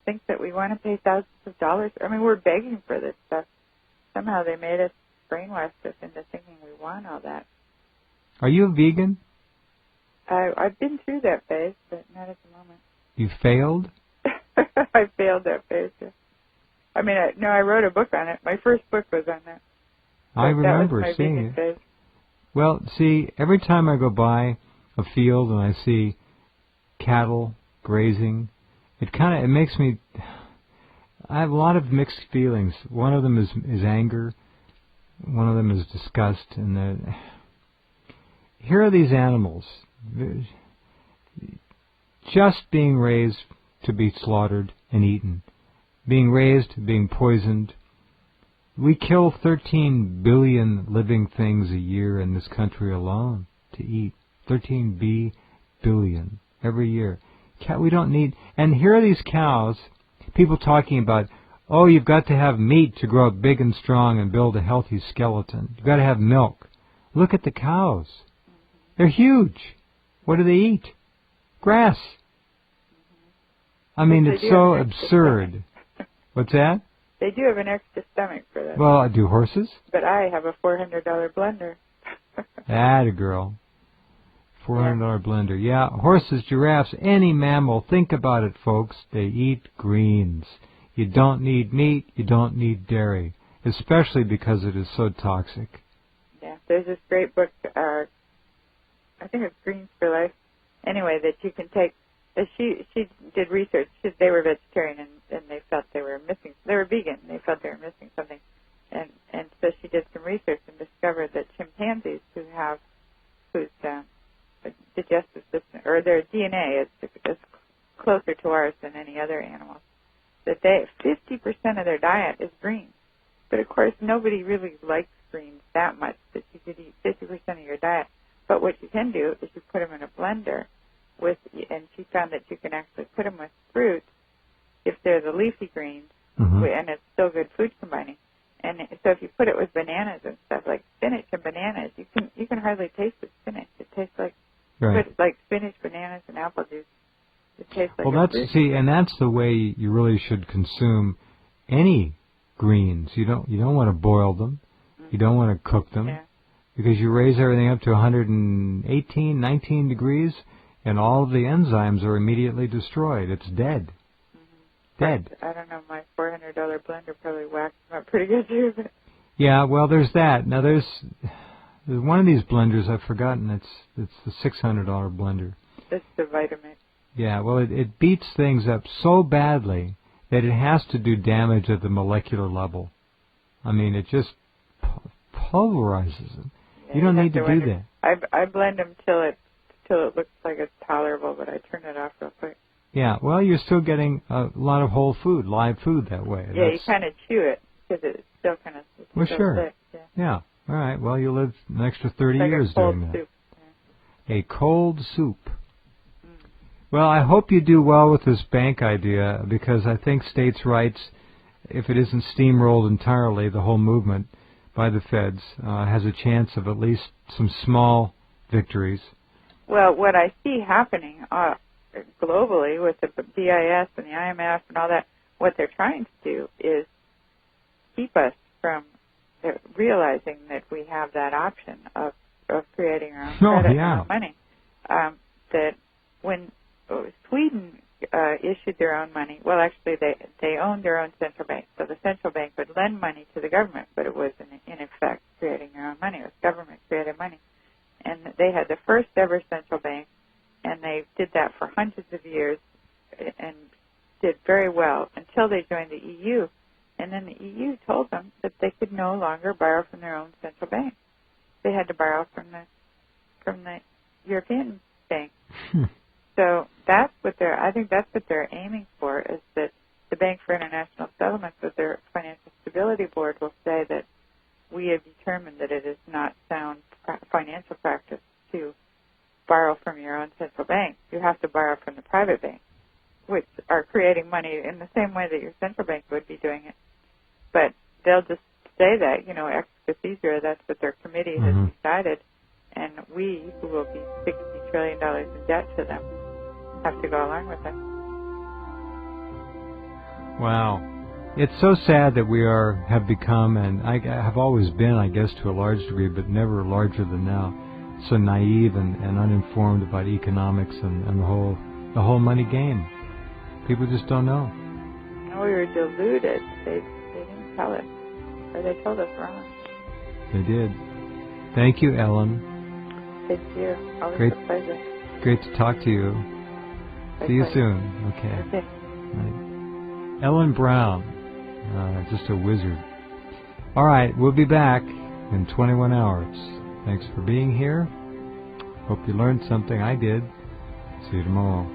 think that we want to pay thousands of dollars. I mean, we're begging for this stuff. Somehow they made us brainwash us into thinking we want all that. Are you a vegan? I've been through that phase, but not at the moment. You failed? I failed that phase. Yeah. I mean, I wrote a book on it. My first book was on that. I remember that was my seeing vegan it. phase. Well, see, every time I go by a field and I see cattle grazing, it makes me. I have a lot of mixed feelings. One of them is anger. One of them is disgust. And here are these animals just being raised to be slaughtered and eaten, being raised, being poisoned. We kill 13 billion living things a year in this country alone to eat. 13 billion every year. We don't need... And here are these cows, people talking about, oh, you've got to have meat to grow up big and strong and build a healthy skeleton. You've got to have milk. Look at the cows. They're huge. What do they eat? Grass. I mean, it's so absurd. What's that? They do have an extra stomach for that. Well, do horses? But I have a $400 blender. Atta girl. $400 blender. Yeah, horses, giraffes, any mammal. Think about it, folks. They eat greens. You don't need meat. You don't need dairy, especially because it is so toxic. Yeah, there's this great book, I think it's Greens for Life, anyway, that you can take. She did research. They were vegetarian, and they felt they were missing. They were vegan, and they felt they were missing something. And so she did some research and discovered that chimpanzees whose digestive system, or their DNA is closer to ours than any other animal, that 50% of their diet is greens. But of course, nobody really likes greens that much that you could eat 50% of your diet. But what you can do is you put them in a blender and she found that you can actually put them with fruit if they're the leafy greens, and it's still good food combining. And so if you put it with bananas and stuff like spinach and bananas, you can hardly taste the spinach. It tastes like like spinach, bananas, and apple juice. It tastes like and that's the way you really should consume any greens. You don't want to boil them. You don't want to cook them. Yeah. Because you raise everything up to 118, 19 degrees, and all of the enzymes are immediately destroyed. It's dead. Dead. I don't know, my $400 blender probably whacked them up pretty good too. But yeah, well, there's that. Now, there's one of these blenders I've forgotten. It's the $600 blender. It's the Vitamix. Yeah, well, it beats things up so badly that it has to do damage at the molecular level. I mean, it just pulverizes them. Yeah, you don't need to do that. I blend them till it looks like it's tolerable, but I turn it off real quick. Yeah, well, you're still getting a lot of whole food, live food that way. Yeah, you kind of chew it because it's still kind of sure. Thick. Yeah. All right. Well, you'll live an extra 30 like years doing that. Soup. Yeah. A cold soup. Well, I hope you do well with this bank idea, because I think states' rights, if it isn't steamrolled entirely, the whole movement by the feds, has a chance of at least some small victories. Well, what I see happening globally with the BIS and the IMF and all that, what they're trying to do is keep us from realizing that we have that option of creating our own credit and our own money. That when Sweden issued their own money, well, actually they owned their own central bank, so the central bank would lend money to the government, but it was in effect creating their own money. It was government-created money. And they had the first ever central bank, and they did that for hundreds of years and did very well until they joined the EU. And then the EU told them that they could no longer borrow from their own central bank. They had to borrow from the European bank. So that's what I think that's what they're aiming for, is that the Bank for International Settlements with their Financial Stability Board will say that we have determined that it is not sound financial practice to borrow from your own central bank. You have to borrow from the private banks, which are creating money in the same way that your central bank would be doing it. But they'll just say that, ex cathedra, that's what their committee has decided, and we, who will be $60 trillion in debt to them, have to go along with it. Wow. It's so sad that we have become, and I have always been, I guess, to a large degree, but never larger than now, so naive and uninformed about economics and the whole money game. People just don't know. No, we were deluded. They didn't tell us, or they told us wrong. They did. Thank you, Ellen. Thank you. Always Great. a pleasure. Great to talk to you. Bye. See you soon. Okay. Right. Ellen Brown, just a wizard. All right, we'll be back in 21 hours. Thanks for being here. Hope you learned something. I did. See you tomorrow.